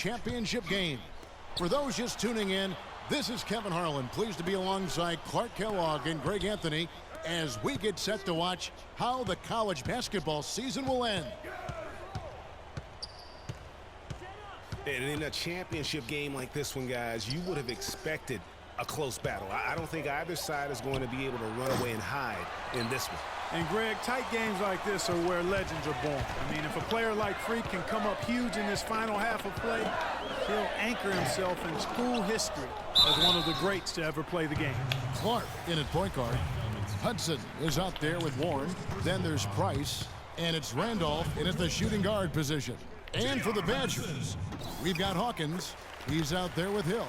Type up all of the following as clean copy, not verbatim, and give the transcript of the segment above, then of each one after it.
championship game. For those just tuning in, this is Kevin Harlan, pleased to be alongside Clark Kellogg and Greg Anthony as we get set to watch how the college basketball season will end. And in a championship game like this one, guys, you would have expected a close battle. I don't think either side is going to be able to run away and hide in this one. And Greg, tight games like this are where legends are born. I mean, if a player like Freak can come up huge in this final half of play, he'll anchor himself in school history as one of the greats to ever play the game. Clark in at point guard. Hudson is out there with Warren. Then there's Price, and it's Randolph in at the shooting guard position. And for the Badgers, we've got Hawkins. He's out there with Hill.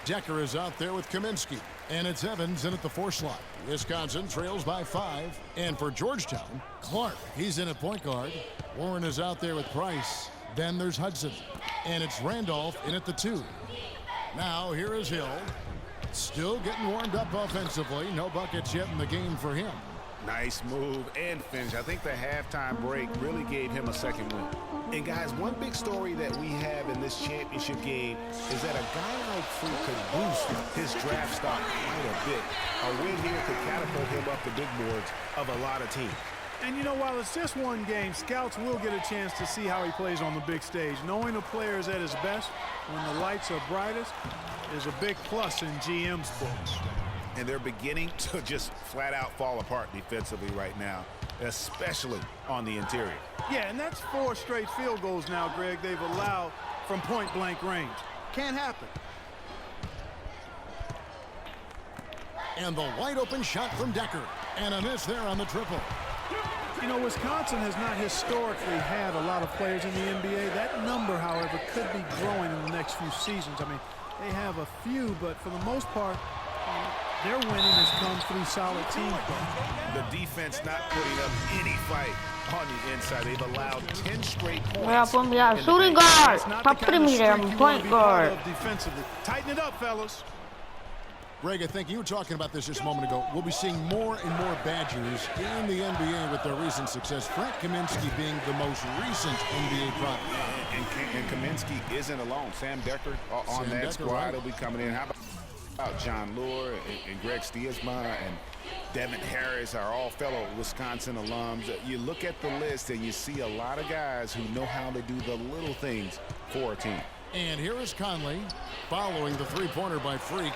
Decker is out there with Kaminsky. And it's Evans in at the 4 slot. Wisconsin trails by 5. And for Georgetown, Clark, he's in at point guard. Warren is out there with Price. Then there's Hudson. And it's Randolph in at the 2. Now here is Hill. Still getting warmed up offensively. No buckets yet in the game for him. Nice move and finish. I think the halftime break really gave him a second win. And guys, one big story that we have in this championship game is that a guy like Freak could boost his draft stock quite a bit. A win here could catapult him up the big boards of a lot of teams. And you know, while it's just one game, scouts will get a chance to see how he plays on the big stage. Knowing a player is at his best when the lights are brightest is a big plus in GM's books. And they're beginning to just flat out fall apart defensively right now, especially on the interior. Yeah, and that's 4 straight field goals now, Greg, they've allowed from point-blank range. Can't happen. And the wide-open shot from Decker. And a miss there on the triple. You know, Wisconsin has not historically had a lot of players in the NBA. That number, however, could be growing in the next few seasons. I mean, they have a few, but for the most part, their winning has come through solid team play. The defense not putting up any fight on the inside. They've allowed 10 straight points. We're up on the shooting guard. Stop putting me there. I'm point guard. Defensively. Tighten it up, fellas. Greg, I think you were talking about this just a moment ago. We'll be seeing more and more Badgers in the NBA with their recent success. Frank Kaminsky being the most recent NBA product. And Kaminsky isn't alone. Sam Decker on that squad right. will be coming in. How about John Lure and Greg Stiesma and Devin Harris are all fellow Wisconsin alums. You look at the list and you see a lot of guys who know how to do the little things for a team. And here is Conley following the three-pointer by Freak.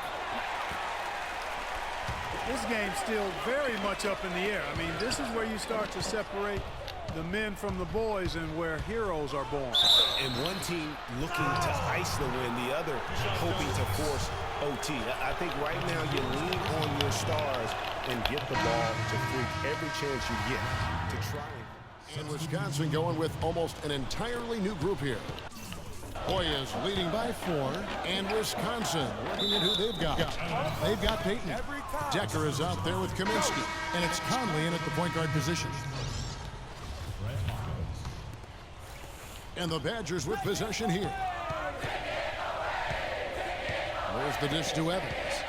This game's still very much up in the air. I mean, this is where you start to separate the men from the boys and where heroes are born. And one team looking to ice the win, the other hoping to force OT. I think right now you lean on your stars and get the ball to Freak every chance you get to try. And Wisconsin going with almost an entirely new group here. Hoyas leading by 4, and Wisconsin looking at who they've got. They've got Payton. Decker is out there with Kaminsky, and it's Conley in at the point guard position. And the Badgers with possession here. There's the dish to Evans.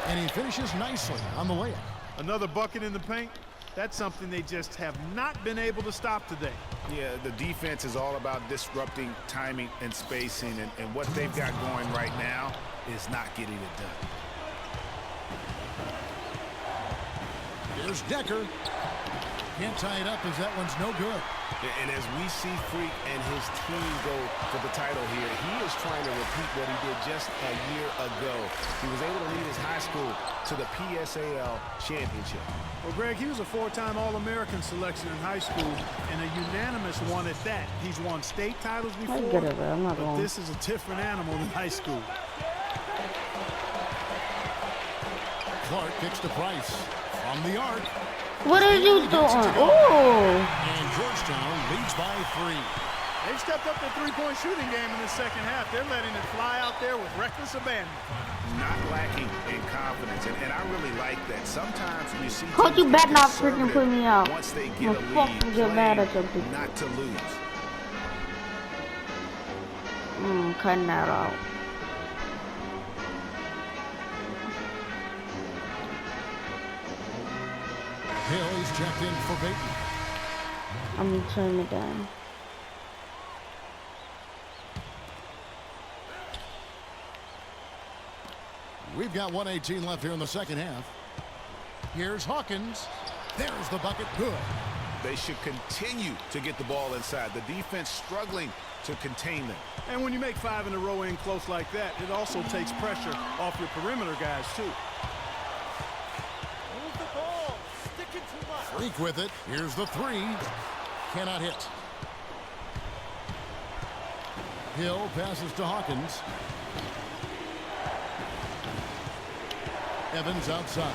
And he finishes nicely on the layup. Another bucket in the paint. That's something they just have not been able to stop today. Yeah, the defense is all about disrupting timing and spacing, and what they've got going right now is not getting it done. Here's Decker. Can't tie it up as that one's no good. And as we see Freak and his team go for the title here, he is trying to repeat what he did just a year ago. He was able to lead his high school to the PSAL championship. Well, Greg, he was a 4-time All-American selection in high school and a unanimous one at that. He's won state titles before, but this is a different animal than high school. Clark kicks to Price from the arc. What are you doing? Oh! And Georgetown leads by 3. They've stepped up their three-point shooting game in the second half. They're letting it fly out there with reckless abandon. Not lacking in confidence, and I really like that. Sometimes you see Coach, you better not freaking put me out. Once they get a lead, get mad at them. not to lose. Cutting that out. Hill is checked in for Payton. I'm gonna turn it down. We've got 1:18 left here in the second half. Here's Hawkins. There's the bucket. Good. They should continue to get the ball inside. The defense struggling to contain them. And when you make 5 in a row in close like that, it also takes pressure off your perimeter guys, too. Move the ball. Stick it too much. Freak with it. Here's the three. Cannot hit. Hill passes to Hawkins. Evans outside.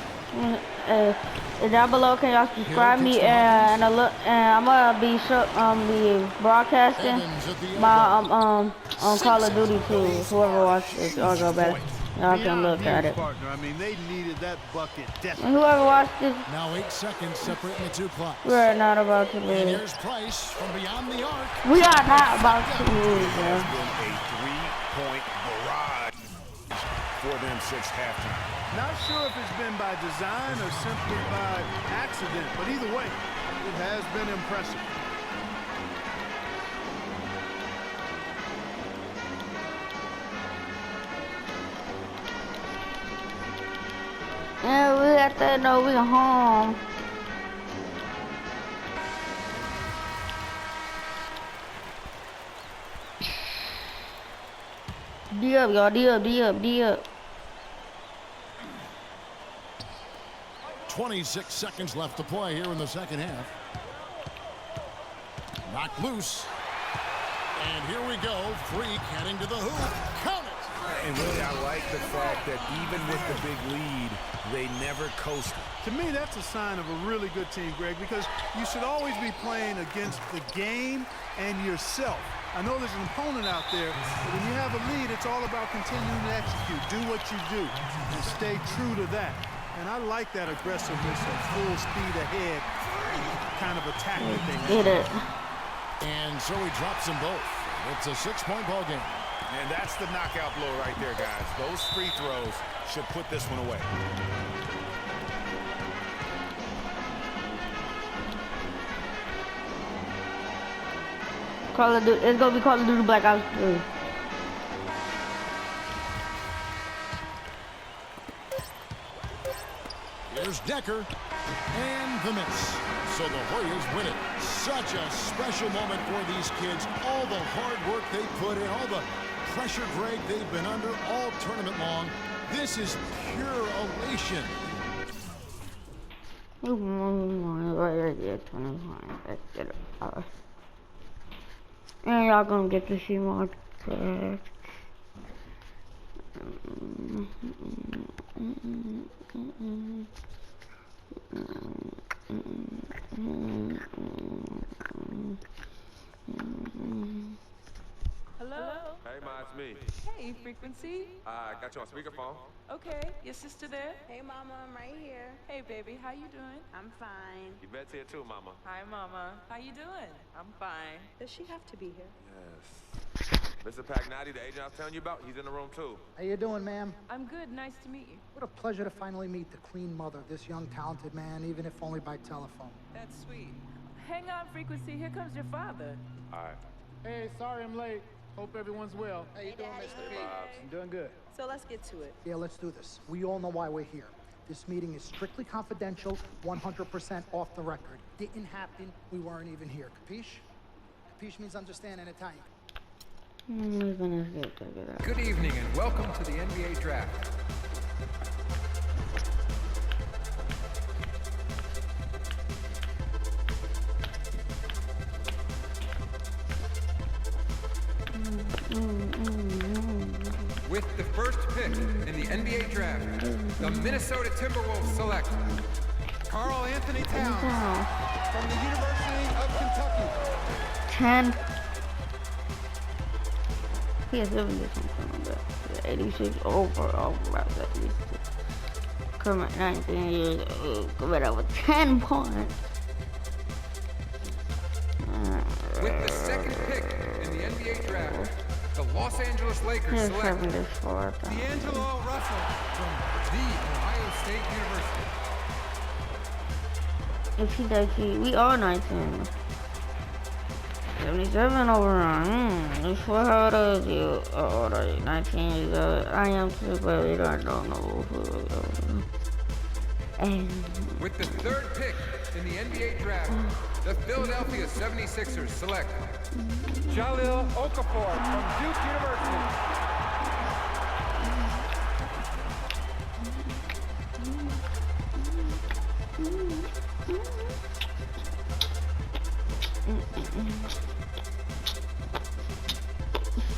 Down below, can y'all subscribe me and I'm gonna be broadcasting my on Call of Duty too. Whoever watches, y'all go back. Y'all can look at it. Partner. I mean, they needed that bucket And whoever watched this, Now 8 seconds separating the two clocks. we're not about to And lose. here's Price from beyond the arc. We are not about to lose, It bro. has been a 3-point barrage for them since halftime. Not sure if it's been by design or simply by accident, but either way, it has been impressive. Yeah, we got to know we're home. D up, y'all. D up, D up, D up. 26 seconds left to play here in the second half. Knocked loose. And here we go. Freak heading to the hoop. Count it. And really, I like the fact that even with the big lead, they never coasted. To me, that's a sign of a really good team, Greg, because you should always be playing against the game and yourself. I know there's an opponent out there, but when you have a lead, it's all about continuing to execute. Do what you do and stay true to that. And I like that aggressiveness and full speed ahead kind of attack that they have. Get it. And so he drops them both. It's a 6-point ball game. And that's the knockout blow right there, guys. Those free throws should put this one away. Call of Duty. It's gonna be Call of Duty Black Ops 3. Here's Decker. And the miss. So the Warriors win it. Such a special moment for these kids. All the hard work they put in, all the pressure, Greg, they've been under all tournament long. This is pure elation. Right there, 25. Let's get it. And y'all gonna get to see more text. Hello? Hey, Ma, it's me. Hey, Frequency. I got you on speakerphone. Okay, your sister there? Hey, Mama, I'm right here. Hey, baby, how you doing? I'm fine. Yvette's here too, Mama. Hi, Mama. How you doing? I'm fine. Does she have to be here? Yes. Mr. Pagnotti, the agent I was telling you about, he's in the room too. How you doing, ma'am? I'm good. Nice to meet you. What a pleasure to finally meet the clean mother of this young, talented man, even if only by telephone. That's sweet. Hang on, Frequency. Here comes your father. All right. Hey, sorry I'm late. Hope everyone's well. How you doing, Mr. P? I'm doing good. So let's get to it. Yeah, let's do this. We all know why we're here. This meeting is strictly confidential, 100% off the record. Didn't happen. We weren't even here. Capiche? Capiche means understand in Italian. Good evening and welcome to the NBA Draft. With the first pick in the NBA Draft, the Minnesota Timberwolves select Karl Anthony Towns from the University of Kentucky. 10. He has 70 something, but 86 over about 76. Come at 19 years old, come at over 10 points. With the second pick in the NBA Draft, the Los Angeles Lakers Here's select 74. D'Angelo Russell from the Ohio State University. If he does, we are 19. 77 overall. It's for how old is you? Oh, 19 years old. I am too, but we don't know. And With the third pick in the NBA draft, the Philadelphia 76ers select Jahlil Okafor from Duke University.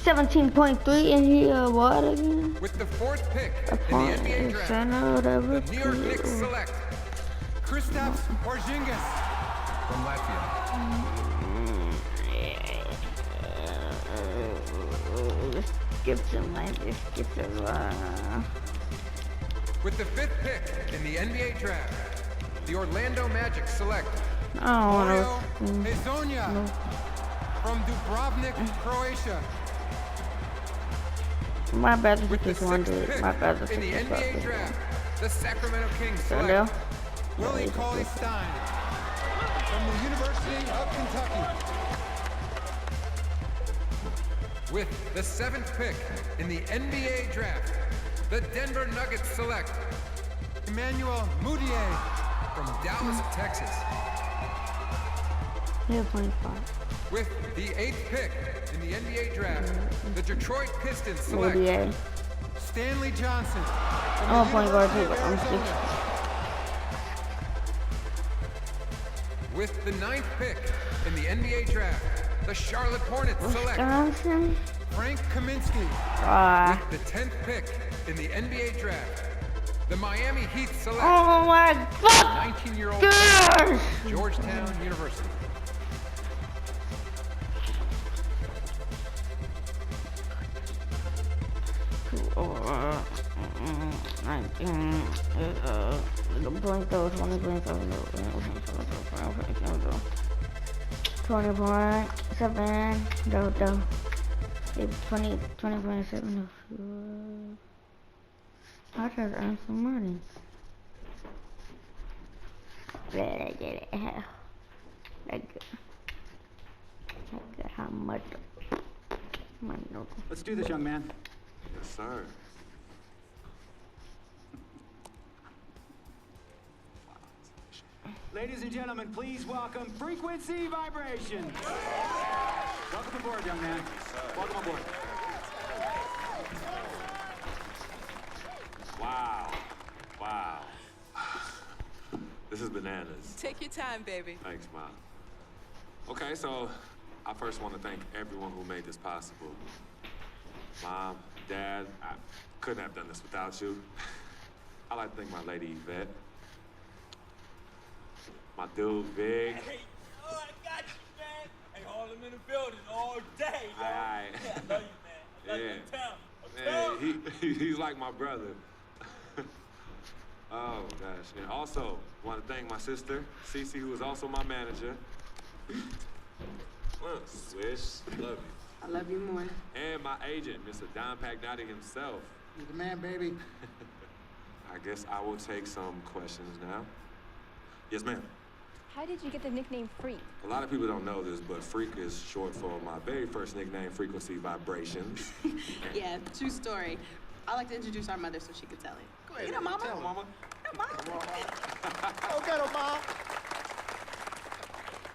17.3 in here, what again? With the fourth pick in the NBA draft, the New York Knicks select Kristaps Porzingis from Latvia. Skip some like this, skip some. With the fifth pick in the NBA draft, the Orlando Magic select Mario Hezonja from Dubrovnik, Croatia. My bad if With you the just wanted sixth it. pick My bad if in the you just wanted NBA it. draft, the Sacramento Kings Hello? select Willie Cauley-Stein from the University of Kentucky. With the seventh pick in the NBA draft, the Denver Nuggets select Emmanuel Mudiay from Dallas, Texas. 0.5. With the eighth pick in the NBA draft, the Detroit Pistons select Mudiay. Stanley Johnson from I'm a the point guard University too, of but I'm Arizona. With the ninth pick in the NBA draft, the Charlotte Hornets select Wisconsin? Frank Kaminsky. With the 10th pick in the NBA draft, the Miami Heat select Oh my god! 19-year-old Gosh! Georgetown University. The point though, 20 points over 20.7 though. 20.7. I just earned some money. Glad I did it. I got how much? Let's do this, young man. Yes, sir. Ladies and gentlemen, please welcome Frequency Vibration. Welcome aboard, young man. Welcome aboard. Wow. Wow. This is bananas. Take your time, baby. Thanks, Mom. Okay, so I first want to thank everyone who made this possible. Mom, Dad, I couldn't have done this without you. I'd like to thank my lady Yvette. My dude, Big. Hey, oh, I got you, man. Hey, hold him in the building all day, yo. Aye. Yeah, I love you, man. I love you in town. He's like my brother. Oh, gosh. And also, want to thank my sister, Cece, who is also my manager. Swish, love you. I love you more. And my agent, Mr. Don Pagnotti himself. You're the man, baby. I guess I will take some questions now. Yes, ma'am. How did you get the nickname Freak? A lot of people don't know this, but Freak is short for my very first nickname, Frequency Vibrations. Yeah, true story. I like to introduce our mother so she could tell it. Go ahead. You know, Mama. Tell Mama. No, Mama. Go get him, Mom.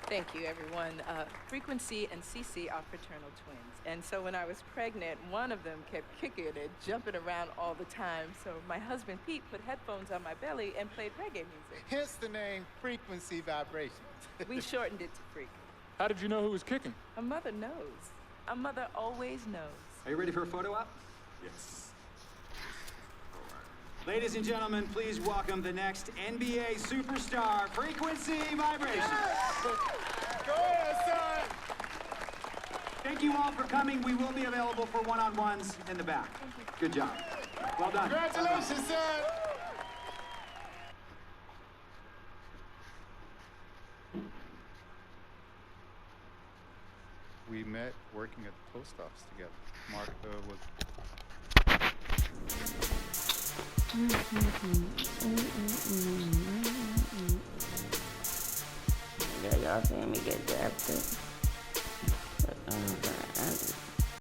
Thank you, everyone. Frequency and Cece are fraternal twins. And so when I was pregnant, one of them kept kicking and jumping around all the time. So my husband, Pete, put headphones on my belly and played reggae music. Hence the name Frequency Vibrations. We shortened it to Freak. How did you know who was kicking? A mother knows. A mother always knows. Are you ready for a photo op? Yes. Ladies and gentlemen, please welcome the next NBA superstar, Frequency Vibration. Go ahead, son. Thank you all for coming. We will be available for one-on-ones in the back. Good job. Well done. Congratulations, son. We met working at the post office together. Mark was. Yeah, y'all seen me get drafted. Oh, God.